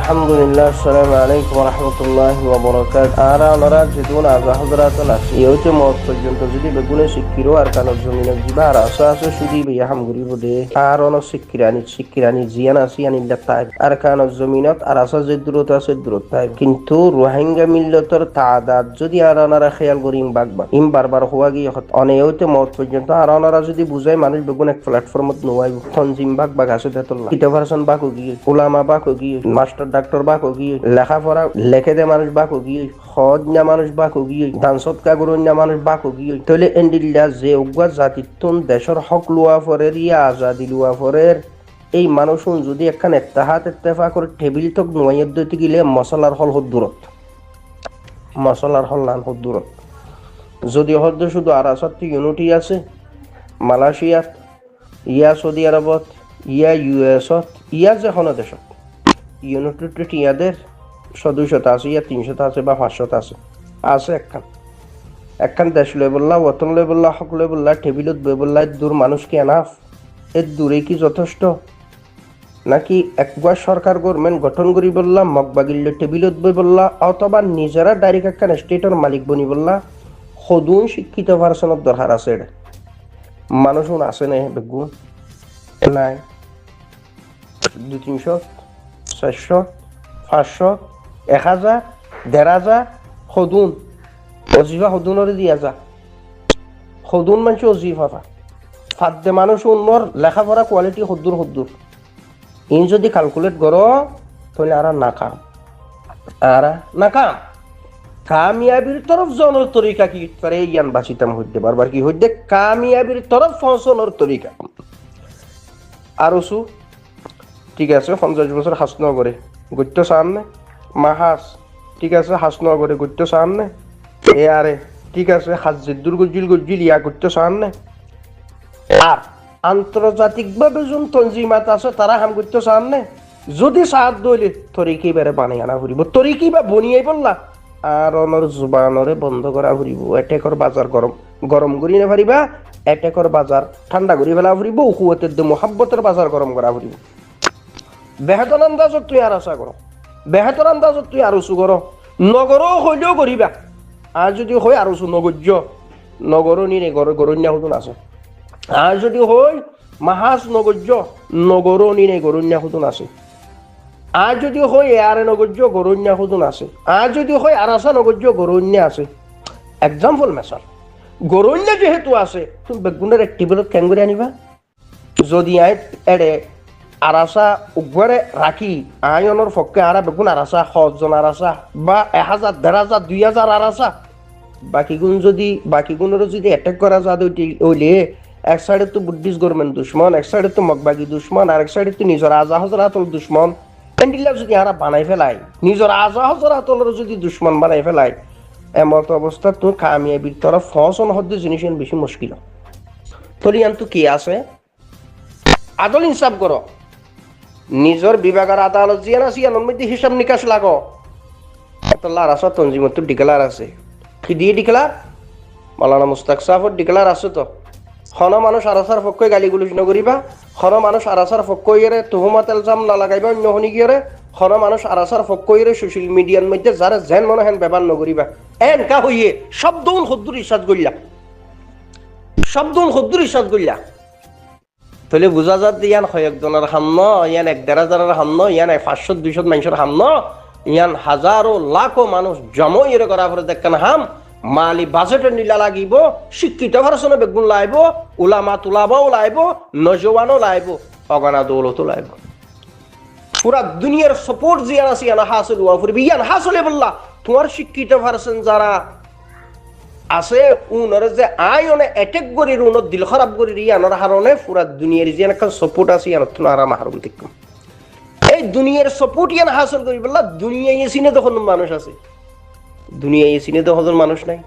আলহামদুলিল্লাহ, আসসালামু আলাইকুম রহমতুল্লাহ ওবরাকাত। আর ওনারা যেদিন আজ হজরাতুল আছে ইউতে মত পর্যন্ত যদি বেগুনে শিক্ষিরও আর কানো জমিনে দিবা আর আশা আছে শুধু বিয়া হাম গরিব দে আর অন শিক্ষিরানি জিয়ান আসি আনিল্লা তাই আর কানো জমিনত আর আশা যে দূরত আছে দূরত তাই কিন্তু রোহিঙ্গা মিল্লতর তাদাদ যদি আর ওনারা খেয়াল করি ইম বারবার হওয়া গিয়ে অনেউতে মত পর্যন্ত আর ওনারা যদি বুঝায় মানুষ বেগুন এক প্ল্যাটফর্মত নোয়াইব তনজিম বাগ আছে তেতল্লা কিতাবারসন বাক গিয়ে উলামা বাক গিয়ে মাস্টার ডাক্তার বাক গিয়ে লেখাপড়া লেখে দে মানুষ বাক গিয়ে হজ না মানুষ বাক গিয়ে দান সৎকা করুন না মানুষ বাক গিয়ে তলে এন্ডিল্লা যে উগ্র জাতিত্বন দেশের হক লুয়া ফরের ইয়া আজাদি লুয়া ফরের এই মানুষুন যদি একখান ইত্তেফাক করে টেবিল তক নোয়াইয়ের দইতে গেলে মশলার হল দূরত মশলার হল নান দূরত যদি হদ্দ শুধু আরাসাত ইউনিটি আছে মালয়েশিয়াত ইয়া সৌদি আরবত ইয়া ইউএসত ইয়া যে কোনো দেশত ইউনিটেড ইয়াদের 200 আছে ইয়া 300 আছে বা 500 আছে একখান দেশ লেবল্লা ওতন লেবল্লা হক লেবল্লা টেবিলত বেবল্লা দূর মানুষ কি এনাফ এর দূরে কি যথেষ্ট নাকি একবার সরকার গভর্নমেন্ট গঠন করি বললা মগবাগিল্য টেবিলত বই বললা অথবা নিজেরা ডাইরেক্ট একখান স্টেটের মালিক বনি বললা সদুন শিক্ষিত পার্সনের দরকার আছে মানুষ আছে না বেগু নাই 200-300 400 500 1000 1500 সদুন অজিফা সদুনরে দিয়া যা সদুন মানুষ অজিফা ফাদ্দে মানুষ উন্নর লেখাপড়া কোয়ালিটি সদ্দুর ইন যদি ক্যালকুলেট করো তাহলে আর নাকাম কামিয়াবির তরফ জনের তরিকা কি তারে জ্ঞান বাঁচিতাম হইতে বারবার কি হইতে কামিয়াবির তরফ পৌঁছানোর তরিকা আরসু ঠিক আছে 50 বছর হাস নগরে গত্য চান নে মাহাস ঠিক আছে হাস নগরে গত্য চান নে এ আরে ঠিক আছে হাজিদুর গজিল ইয়া গত্য চান নে আর আন্তর্জাতিকভাবে যোন তঞ্জিমাত আছে তারা হাম গত্য চান নে যদি সাহায্য দইলে তরিকি বেড়ে বানাই আনা ফুরিব তরিকি বা বনিয়াই বললা আর অনর জুবানরে বন্ধ করা ফুরিব এটেকর বাজার গরম করি না পারিবা এটেকর বাজার ঠান্ডা করি ফেলা ফুরিব উকুয়তের দে মোহাব্বতের বাজার গরম করা ফুরিব বেহেতর আন্দাজত তুই আর আশা করো বেহেতর আন্দাজত তুই আরসু করো নগরও হইলেও করিবা আর যদি হয় আরসু নগর নিরে গরণ্যা হুতুন আছে আর যদি হয় মাহাস নগর নিরে গরণ্যা হুতুন আছে আর যদি হয় এয়ারে নগর্য গরণ্যা হুতুন আছে আর যদি হয় আরাসা নগর্য গরণ্যা আছে এক্সাম্পল মেসাল গরণ্যা যেহেতু আছে তুমি বেগুনের এক টেবিলত কেন করে আনিবা যদি এড়ে আরাসা উগরে রাখি আয়নের পক্ষে আর বেগুন আরাসা 100 জন আরাসা বা 1000 1500 2000 আরাসা বাকিগুণের যদি অ্যাটাক করা যায় ওইলে এক সাইডে তো বুদ্ধিস্ট গভর্নমেন্ট দুশ্মন এক সাইডে তো মগবাগি দুশ্মন আর এক সাইডে তো নিজের আজা হজরাতল দুশ্মন এন্ডিলা যদি আরা বানাই ফেলাই নিজের আজা হজরাতলের যদি দুশ্মন বানাই ফেলাই এমত অবস্থা তো কামিয়াবির তরফ ফসন হদ্দ জিনিস বেশি মুশকিল তলিয়ান তো কি আছে আদল ইনসাফ করো নিজের বিভাগের আদালত জিয়ান আছে ইয়ানোর মধ্যে হিসাব নিকাশ লাগো এতলা রাসা তঞ্জিমত ডিক্লার আছে কি দিয়ে ডিক্লার মাওলানা মুস্তাক সাফর ডিক্লার আছে তো খন মানুষ আরাসার পক্ষে গালিগুলোজ নকরিবা খন মানুষ আরাসার পক্ষ ইয়ে তুহুমাত এলজাম না লাগাইবা অন্য হনি গিয়ে খন মানুষ আরাসার পক্ষ ইয়ে সোশ্যাল মিডিয়ার মধ্যে যারা যেন মনে হেন ব্যবহার নকরিবা এন কা হইয়ে শব্দউন হদ্দুর ইসাদ গইলা তাহলে বুঝা যাত ইয়ান কয়েকজনের হামন ইয়ান 1,500 হামন ইয়ান 500-200 মানুষের হামন ইয়ান হাজারো লাখো মানুষ জমইয়ের করা পরে দেখেন হাম মালি বাজেটের নীলা লাগিব শিক্ষিত ভারসনে বেগুন লাইব উলামা তুলাবাও লাইব নজওয়ানও লাইব অগানা দৌলতও লাইব পুরা দুনিয়ার সাপোর্ট জিয়ান আছে ইয়ান হাসিল হওয়া ফুরবি ইয়ান হাসলে বললা তোমার শিক্ষিত ভারসন যারা আছে উনরে যে আয়নে অ্যাটাক করি উন দিল খারাপ করি ইয়ানোর হারনে পুরা দুনিয়ার জিয়ান একটা সাপোর্ট আছে ইয়ান তো আরাম হারুম দেখুন এই দুনিয়ার সাপোর্ট ইয়ান হাসিল করি বললা দুনিয়ায় এসিনে তখন মানুষ আছে দুনিয়ায় এসিনে তো হজন মানুষ নাই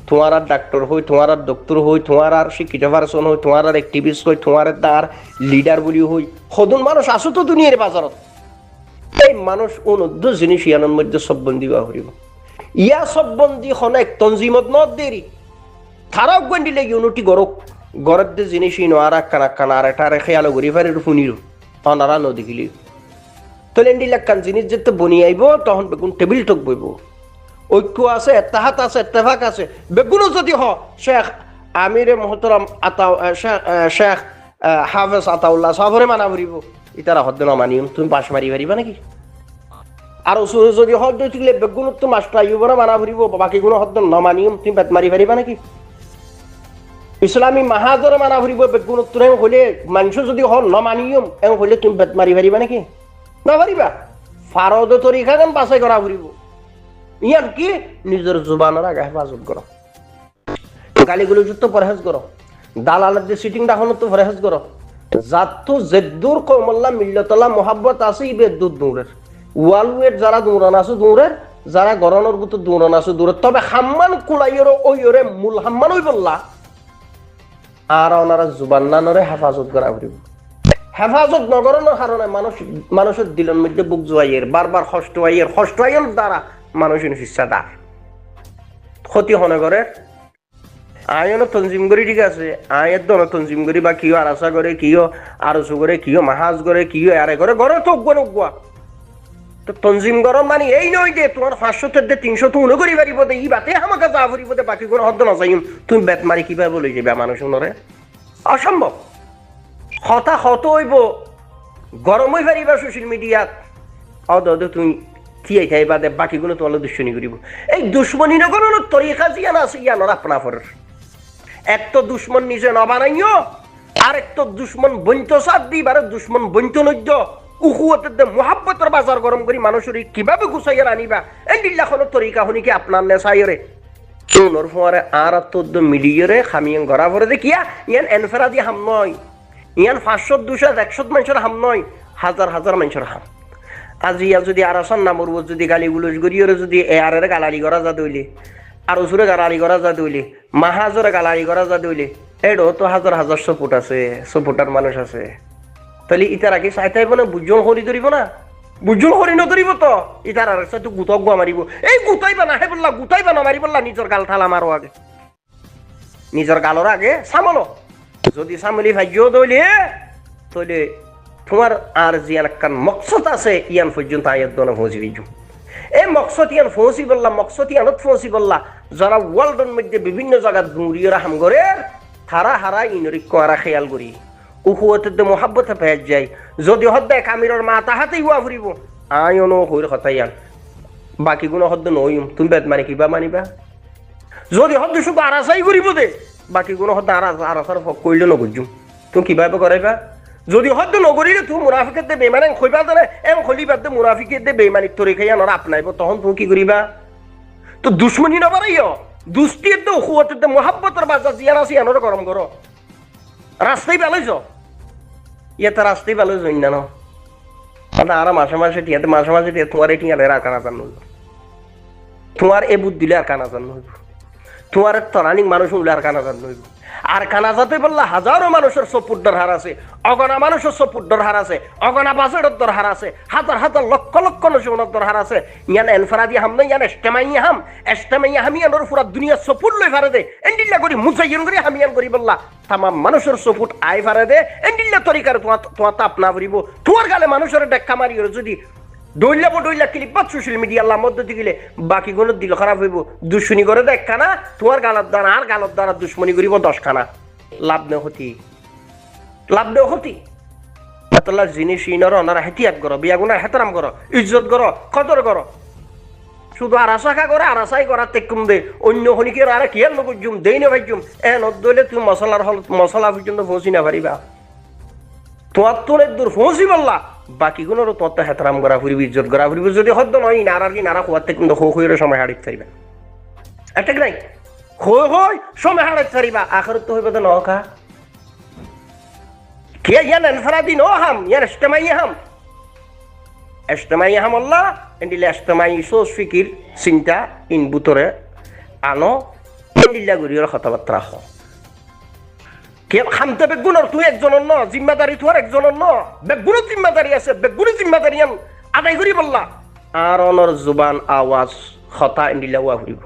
তোমার আর ডাক্তার হই তোমার আর ডক্টর হই তোমার আর শিক্ষিত পারসন হই তোমার আর অ্যাক্টিভিস্ট হই তোমার তার লিডার বলি হই হজন মানুষ আসো তো দুনিয়ার বাজারত এই মানুষ অনদ্য জিনিস ইয়ানোর মধ্যে সববন্দি বা হরিব ইয়া সববন্দি খন এক তঞ্জিমত নদ দেরি থারক গন্ডিলে ইউনিটি গরত যে জিনিস ইনো আর কানা আর এটা খেয়াল করি ফারে ফুনির অনারা নদী গিলি তাহলে এন্ডিলাকান জিনিস যেতে বনি আইব তখন বেগুন টেবিল টক বইব ঐক্য আছে এত্তাহাত আছে এত্তেফাক আছে বেগুনও যদি হ শেখ আমিরে মোহতরম শেখ হাফেজ আতাউল্লাহ সাহরে মানা ভরিব ইতারা হদ্দ না মানিম তুমি পাশ মারি পারিবা নাকি আর ওসুরে যদি হদ্দ থাকলে বেগুনত তো মাস্টার আইব না মানা ভরিব বাকি কোনো হদ্দ ন মানিম তুমি বেত মারি পারিবা নাকি ইসলামী মাহাজরে মানা ভরিব বেগুনত তো হলে মানুষ যদি হ ন মানিম এম হলে তুমি বেত মারি পারিবা নাকি না পারিবা ফারদ তরিকা গান বাছাই করা ভরিব ইয়ার কি নিজের জুবানের আগে হেফাজত করো গালিগুলো যুক্ত পরহেজ করো দালালের যে সিটিং ডাকনো তো পরহেজ করো জাতু জেদ্দুর কমল্লা মিল্লাতুল্লাহ মোহাব্বত আছে ইবে দুধ দূরের ওয়ালওয়েট যারা দূরান আছে দূরের যারা গরনের গুতো দূরান আছে দূরের তবে হাম্মান কুলাইয়ের ওইরে মূল হাম্মান ওই বললা আর ওনারা জুবান্নানরে হেফাজত করা ভরিব হেফাজত নগরনের কারণে মানুষের দিলের মধ্যে বুক জোয়াইয়ের বারবার কষ্ট আইয়ের দ্বারা মানুষের শিক্ষাদার ক্ষতি হনে করে আয়ন তঞ্জিম করি ঠিক আছে আয়ের দন তঞ্জিম করি বা কিও আরাসা করে কিও আরসু করে কিও মাহাজ করে কিও আরে করে ঘরে তো গুয়া তো তঞ্জিম গরম মানে এই নয় যে তোমার 500 থেকে 300 তো উনো করি পারিব ই বাতে আমাকে যা করিব বাকি কোনো হদ্দ না চাইম তুমি বেত মারি কিভাবে বলে যাবে মানুষ নরে অসম্ভব হতা হত হইব গরম হয়ে পারিবা সোশ্যাল মিডিয়াত তুমি থিয়াই খাই বাদে বাকিগুলো তোমার দুশ্মনী করিব এই দুশ্মনী নগরের তরিকা জিয়ান আছে ইয়ানোর আপনার এক তো দুশ্মন নিজে নবানাইও আর এক তো দুশ্মন বন্ত সাত দিই বারে দুশ্মন বন্ত নদ্য উহুয়তে মোহাব্বতের বাজার গরম করি মানুষের কিভাবে গুছাইয়া আনিবা এই দিল্লাখনের তরিকা শুনি কি আপনার নেশাইরে সোনর ফোয়ারে আর তোদ্দ মিলিয়রে খামিয়াং ঘরা ভরে দেখিয়া ইয়ান এনফেরা দিয়ে হাম নয় ইয়ান 500 200 100 মানুষের হাম নয় হাজার হাজার মানুষের হাম আজি ইয়া যদি আরাসান নামর যদি গালি গুলোজ গরিয়রে যদি এয়ারের গালারি করা যা দইলে আর ওসুরে গালারি করা যা দইলে মাহাজরে গালারি করা যা দইলে এডো তো হাজার হাজার সপোর্ট আছে সপোর্টার মানুষ আছে তাহলে ইতার আগে চাইতাইব না বুঝন হরি ধরিব না বুঝন হরি নধরিব তো ইতার আর তো গুতক গুয়া মারিব এই গুতাইবা না হে বললা গুতাইবা না মারি বললা নিজের গাল ঠালা মারো আগে নিজের গালর আগে সামলো যদি সামলি ভাজ্য দইলে তাহলে তোমার আর জিয়ান কান মকসদ আছে ইয়ান পর্যন্ত আয়াত দনে পৌঁছি দিজু এই মকসদ ইয়ান পৌঁছি বললা মকসদ ইয়ানত পৌঁছি বললা যারা ওয়ার্ল্ডের মধ্যে বিভিন্ন জায়গা দূরিয়ে রাহাম করে তারা হারা ইনরি কোয়ারা খেয়াল করি উহুয়তে মোহাব্বতে পেয়ে যায় যদি হদ্দে কামিরর মা তাহাতেই হুয়া ফুরিব আয়নো হইর হতাইয়ান বাকি কোনো হদ্দ নইম তুমি বেদ মানে কিবা মানিবা যদি হদ্দ শুধু আরাসাই করিব দে বাকি কোনো হদ্দ আরাসার কইলে নগুজুম তুমি কিভাবে করাইবা যদি হদ্দ নগরীরে তুমি মুনাফিকের দে বেমানে খইবা জানে এম খলিবার দে মুনাফিকের দে বেমানিক তরে খাইয়া নরা আপনাইব তখন তুমি কি করিবা তো দুশ্মনী নবারাইও দুষ্টির দে উহুয়তে দে মোহাব্বতের বাজা জিয়ান আছে ইয়ানোর গরম করো রাস্তায় পেলাইছ ইয়েতে রাস্তায় পেলাইছ না না আর মাসে মাসে টিয়াতে মাসে মাসে টিয়া তোমার এই টিয়ালে আর কানা জান নইব তোমার এ বুদ্ধ দিলে আর কানা জান নইব তোমার তরানিক মানুষ উঠলে আর কানা জান নইব আর কানা যাতে বললা হাজারো মানুষের সপুট্টর হার আছে অগণা মানুষের সপুট্টর হার আছে অগণা বাজারের দর হার আছে হাজার হাজার লক্ষ লক্ষ নজনের দর হার আছে ইয়ান এনফারাদি হাম না ইয়ান এস্টেমাইয়া হাম ইয়ানোর পুরা দুনিয়া সপুট লই ফারে দে এন্ডিল্লা করি মুসাইয়ন করি হামিয়ান করি বললা তামাম মানুষের সপুট আই ফারে দে এন্ডিল্লা তরিকার তোমার তাপ না ভরিব তোমার গালে মানুষের ডেক্কা মারিও যদি দইলা ক্লিপত সোশ্যাল মিডিয়া আল্লাহ মধ্যে গেলে বাকি গুলো দিল খারাপ হইব দুশ্মনী করে দেখা না তোমার গালত দ্বারা আর গালত দ্বারা দুশ্মনী করিব 10 খানা লাভ নে হতি এতলা জিনিস ইনর ওনারা হেতিয়াত করো বিয়াগুনা হেতরাম করো ইজ্জত করো কদর করো শুধু আরাসাখা করে আরাসাই করা তেকুম দে অন্য হনিকে আর কি আর নগুজুম দেই না ভাইজুম এ নদলে তুমি মশলা পর্যন্ত পৌঁছি না পারিবা তোমার তোর দূর পৌঁছি বললা বাকি গুলোরও তত হেতরাম করা ফুরিব ইজ্জত করা ফুরিব যদি হদ্দ নয় নারা খোয়াতে কিন্তু হইরে সময় হারিয়ে থাকবে একটা নাই হই সময় হারিয়ে থাকবা আখরত তো হইবে তো নখা কে ইয়ান এনফারাদি ন হাম ইয়ান এস্তেমাই হাম আল্লাহ এন্ডিলে এস্তেমাই সোচ ফিকির চিন্তা ইন বুতরে আনো এন্ডিল্লা গুরিয়র কথাবার্তা হ কে খামতে বেগুনের তুই একজনের ন জিম্মাদারি তোর একজনের ন বেগুনের জিম্মাদারি আছে বেগুনের জিম্মাদারি আদায় করি বললা আর অনর জুবান আওয়াজ হতা এন্ডিলা ওয়া ফুরিব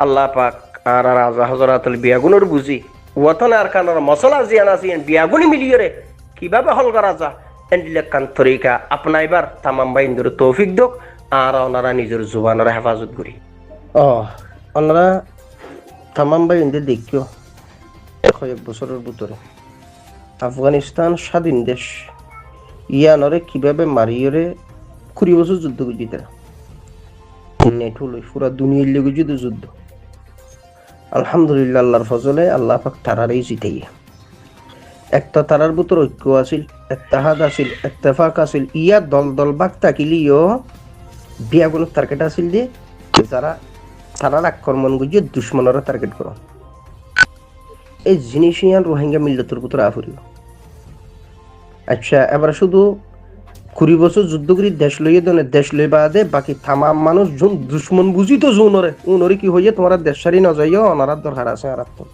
আল্লাহ পাক আর রাজা হজরাতুল বিয়াগুনের বুঝি ওয়াতন আর কানর মশলা জিয়ান আছে বিয়াগুনি মিলিয়রে কিভাবে হল করা যা এন্ডিলেকান তরিকা আপনাইবার তামাম বাইন্দুর তৌফিক দোক আর ওনারা নিজের জুবানের হেফাজত করি ওনারা তামাম বাইন্দে দেখিও কয়েক বছরের ভিতরে আফগানিস্তান স্বাধীন দেশ ইয়ানরে কিভাবে মারিয়রে 20 বছর যুদ্ধ করতে নেট হলো পুরা দুনিয়ার লেগে যুদ্ধ আলহামদুলিল্লাহ আল্লাহর ফজলে আল্লাহ পাক তারারই জিতাইয়া একটা তারার ভিতর ঐক্য আছিল ইত্তেহাদ আছিল ইত্তেফাক আছিল ইয়া দল দল ভাগ থাকিলিও বিয়াগুলো টার্গেট আছিল যে যারা তারার আক্রমণ করছে দুশ্মনরা টার্গেট করো এই জিনিস ইয়ান রোহিঙ্গা মিল্লতের ভিতর আফরিল আচ্ছা এবার শুধু 20 বছর যুদ্ধ করি দেশ লইয়ে দনে দেশ লই বাদে বাকি তামাম মানুষ যোন দুশ্মন বুঝি তো উনরে কি হইয়ে তোমার দেশ সারি না যাইও অনারার দরকার আছে আর তো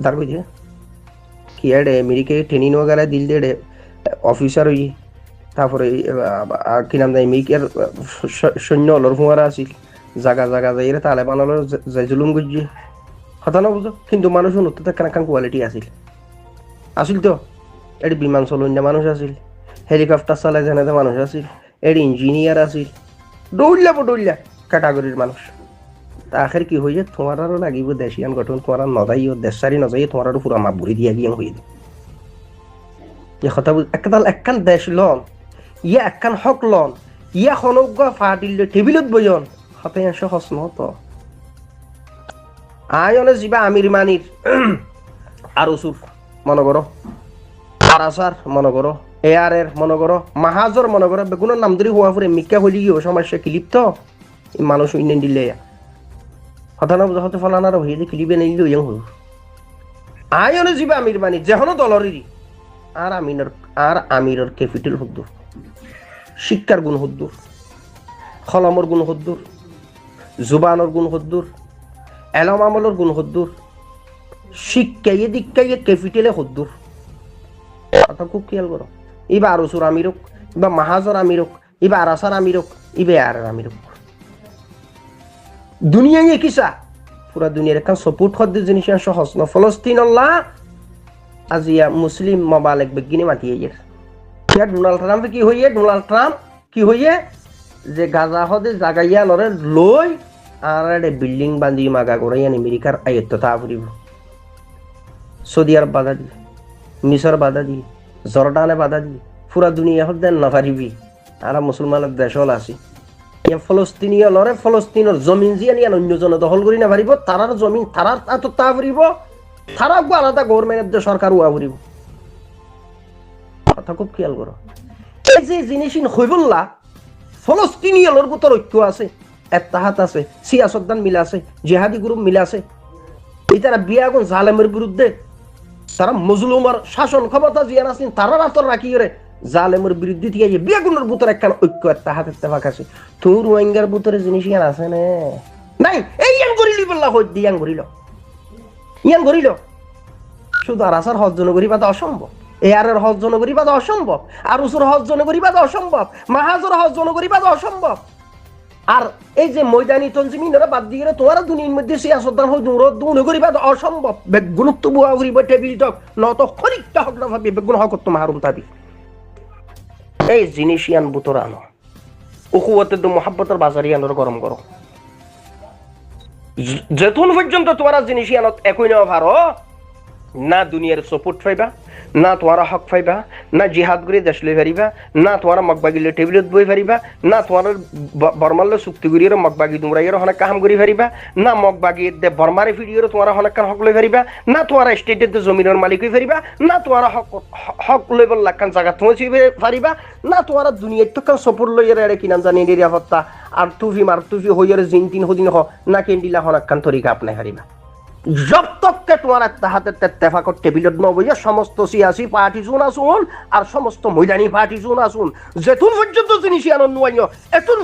দার বুঝে কি এডে আমেরিকায় ট্রেনিং वगैरह দিল দে অফিসার হই তারপরে কি নাম দেয় আমেরিকার সৈন্য অলর ফুয়ারা আছিল জায়গা যাইরে তালেবান অলর যাই জুলুম গুজি কথা না বুঝো কিন্তু মানুষ উন্নত কান কোয়ালিটি আছিল তো এডি বিমান চলন মানুষ আছিল হেলিকপ্টার চালায় জানাতে মানুষ আছিল এডি ইঞ্জিনিয়ার আছিল দৌড়লা ক্যাটাগরির মানুষ তা আখের কি হইয়ে তোমার আরো লাগিব দেশিয়ান গঠন তোমার নদাইও দেশারি নজাইয়ে তোমার আরো পুরা মাপ ভরি দিয়া গিয়ে হইয়ে এ কথা একখান দেশ লন ইয়া একখান হক লন ইয়া খনজ্ঞ ফাটিল টেবিলত বইন হতে সহজ তো আয়নে যিবা আমির মানির আরো সুর মনে করো আরাসার মনে করো এয়ারের মনে করো মাহাজর মনে করো বেগুনের নাম ধরে হওয়া ফুরে মিকা হলি গিয়ে সমস্যা ক্লিপ্ত মানুষ ইন্ডিয়ান দিলে কথা না বুঝা হতে ফলানার হয়ে যে ক্লিপে নিল ইয়ং হল আয়নে যিবা আমির মানি যেহনো দলরেরই আর আমিরের ক্যাপিটাল হদ্দুর শিক্ষার গুণ হদ্দুর খলমর গুণ হদ্দুর জুবানের গুণ হদ্দুর এলম আমলের গুণ হদ্দুর শিক্ষাইয়ে দীক্ষাইয়ে ক্যাপিটালে হদ্দুর কথা খুব খেয়াল করো ইবা আরসুর আমিরক ইবা মাহাজর আমিরক ইবা আরাসার আমিরক ইবা আর আমিরক দুনিয়া নিয়ে কিসা পুরা দুনিয়ার একটা সাপোর্ট হদ্দে জিনিস সহজ না ফলস্তিন আল্লাহ আজিয়া মুসলিম মাবালেক বেগিনে মাতিয়ে গেছে ইয়া ডোনাল্ড ট্রাম্প কি হইয়ে যে গাজা হদে জাগাইয়া লরে লই আর এডে বিল্ডিং বান্ধি মাগা করাইয়া আমেরিকার আয়ত্ততা আবরিব সৌদি আরব বাধা দি মিশর বাধা দি জর্ডানে বাধা দি পুরা দুনিয়া হদ দেন না পারিবি আর মুসলমানের দেশ হল আসি ইয়া ফলস্তিনীয় লরে ফলস্তিনের জমিন জিয়া নিয়ে অন্যজনে দখল করি না পারিব তারার জমিন তারার আয়ত্ততা আবরিব তারা আলাদা গভর্নমেন্টের সরকার উড়িব কথা খুব খেয়াল করো এই যে জিনিস হইবুল্লাহ ফলস্তিনীয়র ভিতর ঐক্য আছে এত্তাহাত আছে সিয়াসতদান মিল আছে জিহাদি গ্রুপ মিল আছে এই তারা বিয়াগুন জালেমের বিরুদ্ধে তারা মজলুমার শাসন ক্ষমতা জিয়ান আছেন তারা রাতর রাখি করে জালেমের বিরুদ্ধে থেকে বিয়াগুনের ভিতর একটা ঐক্য এত্তাহাত এত্তেফাক আছে তোর রোহিঙ্গার ভিতরে জিনিস ইয়ান আছে না নাই এই ইয়ান করিলি বললা হই দিয়ান করিল শুধু আরাসার হজ জনগরি বাদ অসম্ভব এয়ারের হজ জনগরি বাদ অসম্ভব আর উসুর হজ জনগরি বাদ অসম্ভব মাহাজর হজ জনগরি বাদ অসম্ভব আর এই যে ময়দানি তঞ্জিমিনরা বাদ দিয়ে তোমার দুনিয়ার মধ্যে সিয়াসতদান হল দুনগরি বাদ অসম্ভব বেগুণত্ব বুয়া করিব টেবিল টক নত খরিকটা হক না ভাবি বেগুন হক তো মাহারুম তাবি এই জিনিস ইয়ান বুতর আনো উকুয়াতের দু মোহাব্বতের বাজার ইয়ানোর গরম করো যেতুন পর্যন্ত তোমার জিনিস ইয়ানত একই নেওয়া পারো না দুনিয়ার সাপোর্ট পাইবা না তোমার হক পাইবা না জিহাদ করে দেশ লই পারিবা না তোমার মগবাগিলে টেবিলত বই পারিবা না তোমার বর্মাল্য চুক্তি করিয়ে মগবাগি তোমরাইয়ের হনে কাম করি পারিবা না মগবাগি দে বর্মারে ফিরিয়ে তোমার হনেক হক লই পারিবা না তোমার স্টেটের জমিনের মালিক হই পারিবা না তোমার হক লই বল লাখান জায়গা তুমি পারিবা না তোমার দুনিয়ার তো কান সাপোর্ট লইয়ের এড়ে কিনা জানি নিরাপত্তা আর তুফি হইয়ের জিন তিন হদিন হ না কেন্ডিলা হনেক কান তরিকা আপনি হারিবা जब तक के तुम्हारा तहत तेफाकत टेबिলত নবইয়া সমস্ত সিয়াসি পার্টি শুন আসুন আর সমস্ত ময়দানি পার্টি শুন আসুন যেতুন পর্যন্ত জিনিস আনন্দ এতুন